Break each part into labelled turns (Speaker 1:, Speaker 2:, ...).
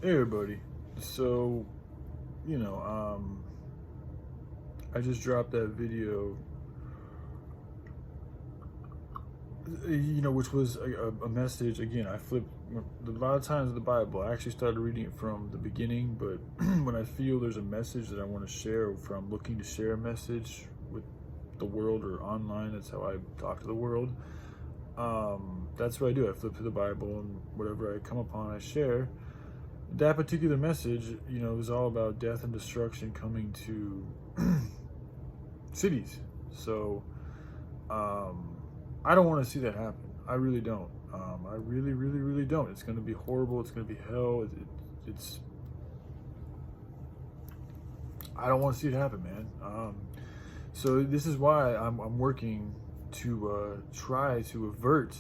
Speaker 1: Hey everybody. So, you know, I just dropped that video, which was a message. Again, I flipped a lot of times in the Bible. I actually started reading it from the beginning, but when I feel there's a message that I want to share, or if I'm looking to share a message with the world or online, that's how I talk to the world. That's what I do. I flip to the Bible, and whatever I come upon, I share. That particular message, is all about death and destruction coming to cities. So I don't want to see that happen. I really don't. I really, really, really don't. It's going to be horrible. It's going to be hell. It's. I don't want to see it happen, man. So this is why I'm working to try to avert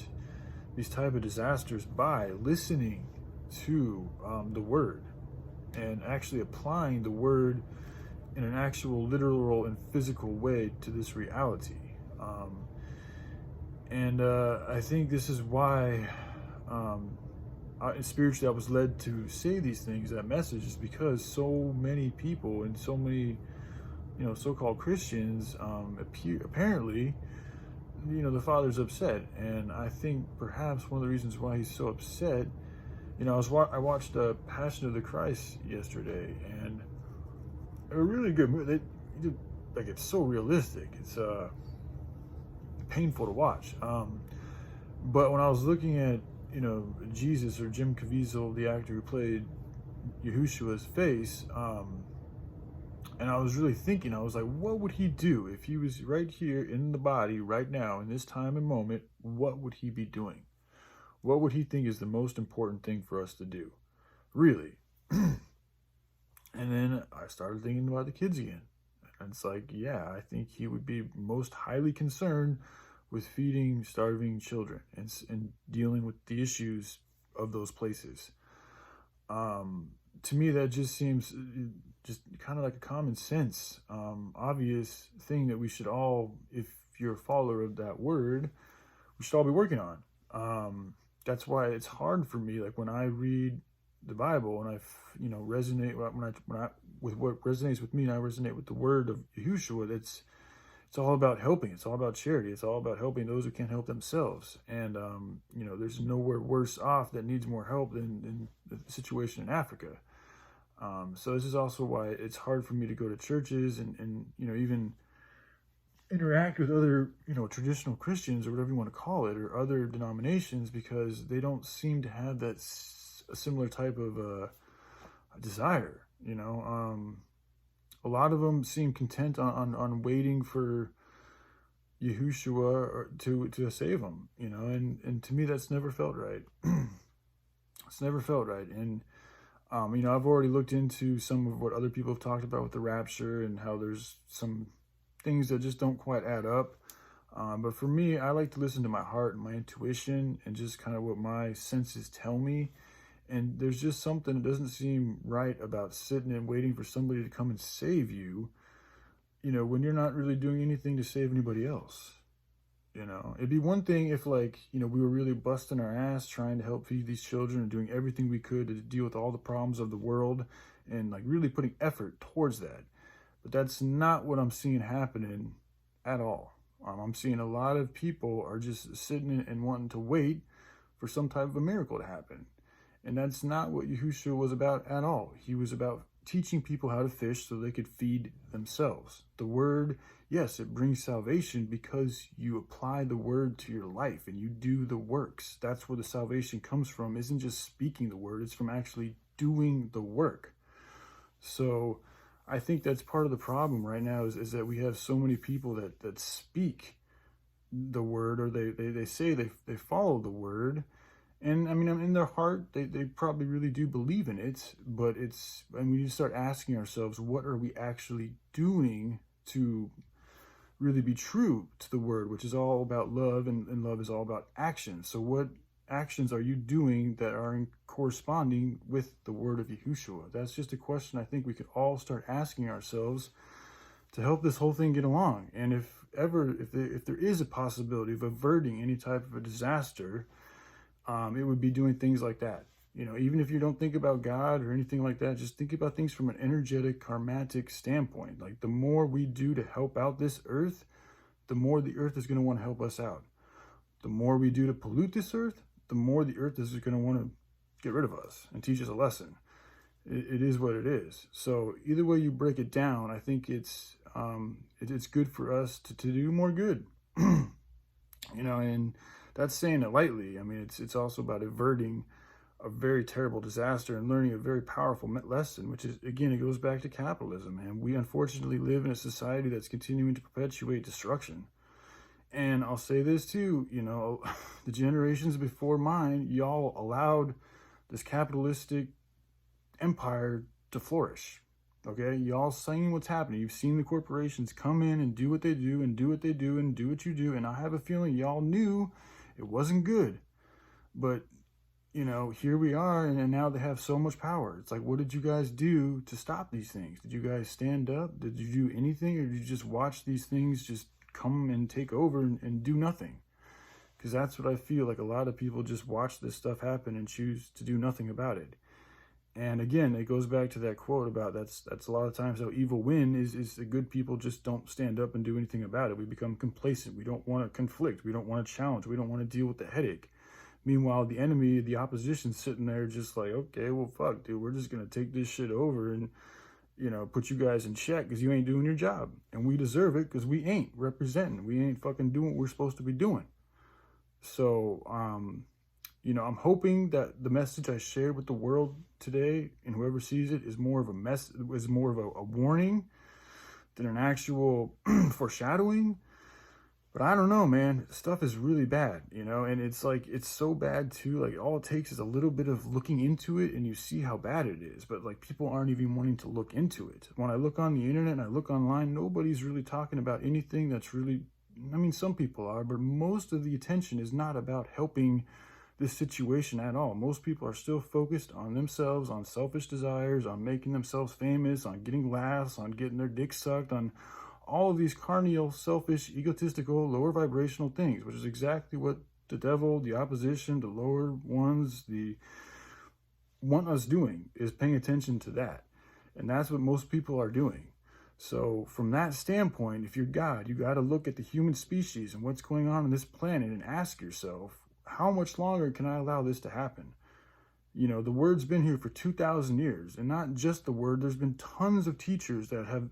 Speaker 1: these type of disasters by listening to the word and actually applying the word in an actual literal and physical way to this reality. And I think this is why spiritually I was led to say these things, that message, is because so many people and so many, so-called Christians apparently, the Father's upset. And I think perhaps one of the reasons why he's so upset, I watched Passion of the Christ yesterday, and a really good movie. Like, it's so realistic. It's painful to watch. But when I was looking at, Jesus, or Jim Caviezel, the actor who played Yahushua's face, and I was really thinking, I was like, what would he do if he was right here in the body right now, in this time and moment? What would he be doing? What would he think is the most important thing for us to do? Really? And then I started thinking about the kids again. And it's like, yeah, I think he would be most highly concerned with feeding starving children and dealing with the issues of those places. To me, that just seems just kind of like a common sense, obvious thing that we should all, if you're a follower of that word, we should all be working on. That's why it's hard for me. Like when I read the Bible and I, resonate when I with what resonates with me, and I resonate with the word of Yahushua. It's all about helping. It's all about charity. It's all about helping those who can't help themselves. And there's nowhere worse off that needs more help than the situation in Africa. So this is also why it's hard for me to go to churches and even interact with other, traditional Christians, or whatever you want to call it, or other denominations, because they don't seem to have that a similar type of desire. A lot of them seem content on waiting for Yahushua to save them, and to me that's never felt right. It's never felt right. And I've already looked into some of what other people have talked about with the rapture, and how there's some things that just don't quite add up. But for me, I like to listen to my heart and my intuition, and just kind of what my senses tell me. And there's just something that doesn't seem right about sitting and waiting for somebody to come and save you, when you're not really doing anything to save anybody else. It'd be one thing if, like, we were really busting our ass trying to help feed these children and doing everything we could to deal with all the problems of the world, and like really putting effort towards that. But that's not what I'm seeing happening at all. I'm seeing a lot of people are just sitting and wanting to wait for some type of a miracle to happen. And that's not what Yahushua was about at all. He was about teaching people how to fish so they could feed themselves. The word, yes, it brings salvation because you apply the word to your life and you do the works. That's where the salvation comes from. It isn't just speaking the word, it's from actually doing the work. So I think that's part of the problem right now, is that we have so many people that speak the word, or they say they follow the word. And I mean, in their heart, they probably really do believe in it, but and we need to start asking ourselves, what are we actually doing to really be true to the word, which is all about love, and love is all about action. So what actions are you doing that are corresponding with the word of Yahushua? That's just a question I think we could all start asking ourselves to help this whole thing get along. And if there is a possibility of averting any type of a disaster, it would be doing things like that. You know, even if you don't think about God or anything like that, just think about things from an energetic, karmatic standpoint. Like the more we do to help out this earth, the more the earth is going to want to help us out. The more we do to pollute this earth, the more the earth is going to want to get rid of us and teach us a lesson. It is what it is. So either way you break it down, I think it's good for us to do more good. You know, and that's saying it lightly. I mean, it's also about averting a very terrible disaster and learning a very powerful lesson, which is, again, it goes back to capitalism. And we unfortunately live in a society that's continuing to perpetuate destruction. And I'll say this too, you know, the generations before mine, y'all allowed this capitalistic empire to flourish. Okay, y'all seeing what's happening. You've seen the corporations come in and do what they do and do what they do and do what you do. And I have a feeling y'all knew it wasn't good. But, you know, here we are, and now they have so much power. It's like, what did you guys do to stop these things? Did you guys stand up? Did you do anything? Or did you just watch these things just come and take over and do nothing? Because that's what I feel like. A lot of people just watch this stuff happen and choose to do nothing about it. And again, it goes back to that quote about that's a lot of times how evil win is the good people just don't stand up and do anything about it. We become complacent. We don't want to conflict. We don't want to challenge. We don't want to deal with the headache. Meanwhile, the enemy, the opposition's sitting there just like, okay, well, fuck, dude, we're just going to take this shit over and, you know, put you guys in check because you ain't doing your job. And we deserve it because we ain't representing. We ain't fucking doing what we're supposed to be doing. So, you know, I'm hoping that the message I shared with the world today and whoever sees it is more of a warning than an actual foreshadowing. But I don't know, man. Stuff is really bad, you know, and it's like, it's so bad too. Like all it takes is a little bit of looking into it and you see how bad it is. But like people aren't even wanting to look into it. When I look on the internet and I look online, nobody's really talking about anything that's really, I mean, some people are, but most of the attention is not about helping this situation at all. Most people are still focused on themselves, on selfish desires, on making themselves famous, on getting laughs, on getting their dick sucked, on all of these carnal, selfish, egotistical, lower vibrational things, which is exactly what the devil, the opposition, the lower ones, want us doing, is paying attention to that. And that's what most people are doing. So from that standpoint, if you're God, you got to look at the human species and what's going on this planet and ask yourself, how much longer can I allow this to happen? You know, the word's been here for 2,000 years, and not just the word. There's been tons of teachers that have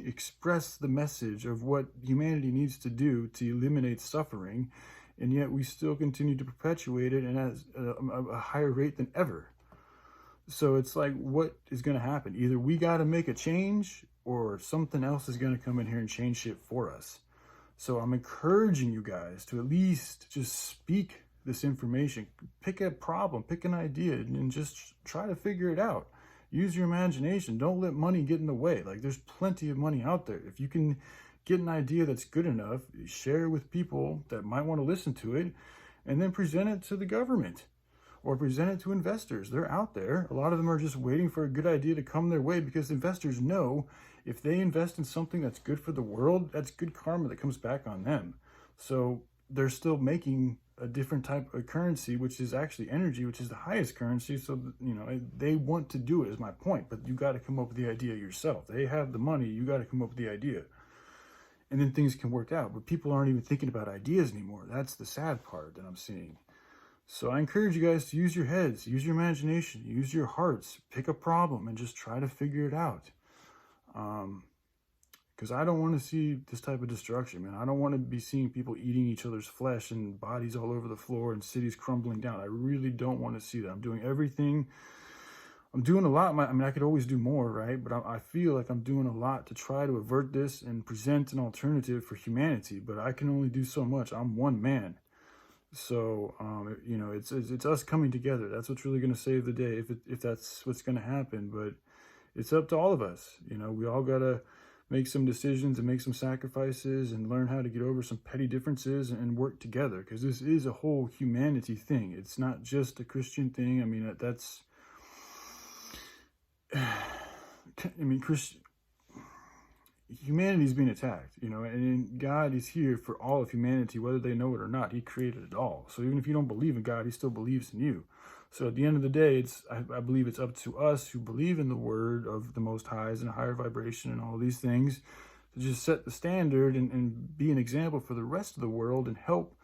Speaker 1: expressed the message of what humanity needs to do to eliminate suffering, and yet we still continue to perpetuate it and at a higher rate than ever. So it's like, what is going to happen? Either we got to make a change or something else is going to come in here and change shit for us. So I'm encouraging you guys to at least just speak this information. Pick a problem, pick an idea, and just try to figure it out. Use your imagination. Don't let money get in the way. Like, there's plenty of money out there. If you can get an idea that's good enough, share it with people that might want to listen to it, and then present it to the government or present it to investors. They're out there. A lot of them are just waiting for a good idea to come their way because investors know if they invest in something that's good for the world, that's good karma that comes back on them. So they're still making a different type of currency, which is actually energy, which is the highest currency. So, you know, they want to do it, is my point. But you got to come up with the idea yourself. They have the money. You got to come up with the idea. And then things can work out. But people aren't even thinking about ideas anymore. That's the sad part that I'm seeing. So I encourage you guys to use your heads, use your imagination, use your hearts, pick a problem and just try to figure it out. Because I don't want to see this type of destruction, man. I don't want to be seeing people eating each other's flesh and bodies all over the floor and cities crumbling down. I really don't want to see that. I'm doing everything. I'm doing a lot. I mean, I could always do more, right? But I feel like I'm doing a lot to try to avert this and present an alternative for humanity. But I can only do so much. I'm one man. So, you know, it's us coming together. That's what's really going to save the day, if that's what's going to happen. But it's up to all of us. You know, we all got to make some decisions and make some sacrifices and learn how to get over some petty differences and work together, because this is a whole humanity thing. It's not just a Christian thing. I mean, humanity's being attacked, you know, and God is here for all of humanity, whether they know it or not. He created it all. So even if you don't believe in God, he still believes in you. So at the end of the day, I believe it's up to us who believe in the word of the Most Highs and higher vibration and all these things to just set the standard and be an example for the rest of the world and help,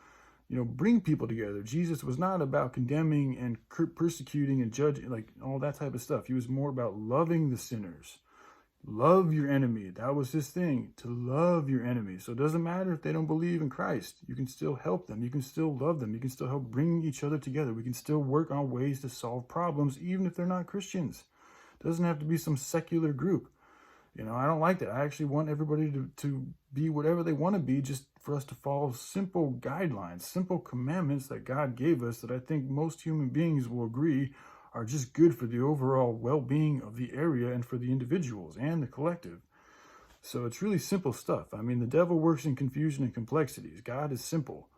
Speaker 1: bring people together. Jesus was not about condemning and persecuting and judging, like all that type of stuff. He was more about loving the sinners. Love your enemy. That was his thing, to love your enemy. So it doesn't matter if they don't believe in Christ. You can still help them. You can still love them. You can still help bring each other together. We can still work on ways to solve problems, even if they're not Christians. It doesn't have to be some secular group. I don't like that. I actually want everybody to be whatever they want to be, just for us to follow simple guidelines, simple commandments that God gave us that I think most human beings will agree are just good for the overall well-being of the area and for the individuals and the collective. So it's really simple stuff. I mean, the devil works in confusion and complexities. God is simple.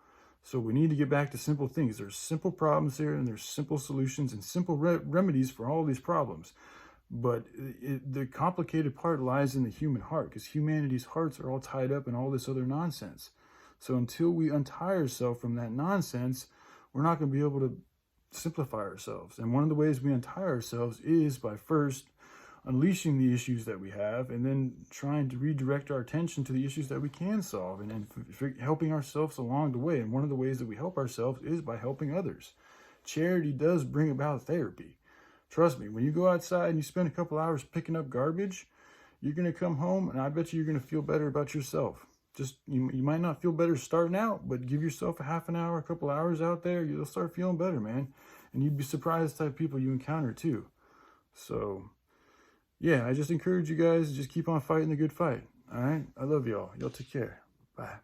Speaker 1: So we need to get back to simple things. There's simple problems here, and there's simple solutions and simple remedies for all these problems. But the complicated part lies in the human heart, because humanity's hearts are all tied up in all this other nonsense. So until we untie ourselves from that nonsense, we're not going to be able to simplify ourselves. And one of the ways we untie ourselves is by first unleashing the issues that we have, and then trying to redirect our attention to the issues that we can solve, and then helping ourselves along the way. And one of the ways that we help ourselves is by helping others. Charity does bring about therapy. Trust me, when you go outside and you spend a couple hours picking up garbage, you're going to come home, and I bet you're going to feel better about yourself. Just, you might not feel better starting out, but give yourself a half an hour, a couple hours out there, you'll start feeling better, man. And you'd be surprised the type of people you encounter too. So, yeah, I just encourage you guys to just keep on fighting the good fight. All right? I love y'all. Y'all take care. Bye.